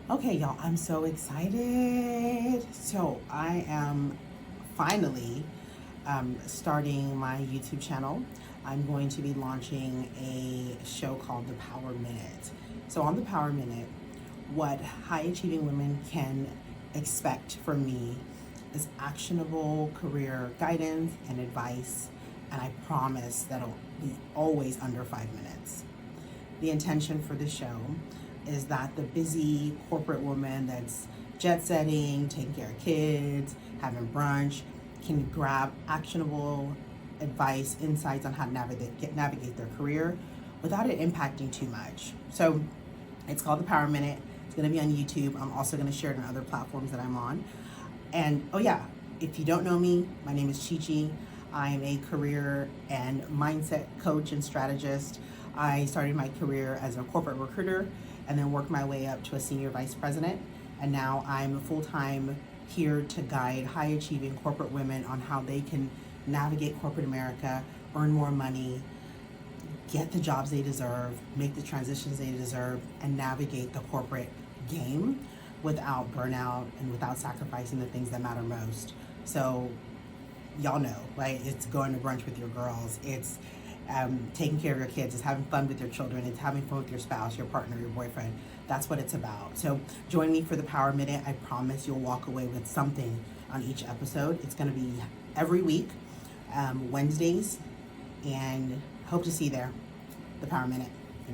Okay, y'all, I'm so excited. So, I am finally starting my YouTube channel. I'm going to be launching a show called The Power Minute. So, on The Power Minute, what high achieving women can expect from me is actionable career guidance and advice, and I promise that it'll be always under 5 minutes. The intention for the show is that the busy corporate woman that's jet setting, taking care of kids, having brunch, can grab actionable advice, insights on how to navigate their career without it impacting too much. So it's called The Power Minute. It's going to be on YouTube. I'm also going to share it on other platforms that I'm on. And oh, yeah, if you don't know me, my name is Chichi. I'm a career and mindset coach and strategist. I started my career as a corporate recruiter and then worked my way up to a senior vice president. And now I'm full time here to guide high achieving corporate women on how they can navigate corporate America, earn more money, get the jobs they deserve, make the transitions they deserve, and navigate the corporate game without burnout and without sacrificing the things that matter most. So, y'all know, right? It's going to brunch with your girls. It's taking care of your kids. It's having fun with your children. It's having fun with your spouse, your partner, your boyfriend. That's what it's about. So join me for the Power Minute. I promise you'll walk away with something on each episode. It's going to be every week, Wednesdays, and hope to see you there. The Power Minute.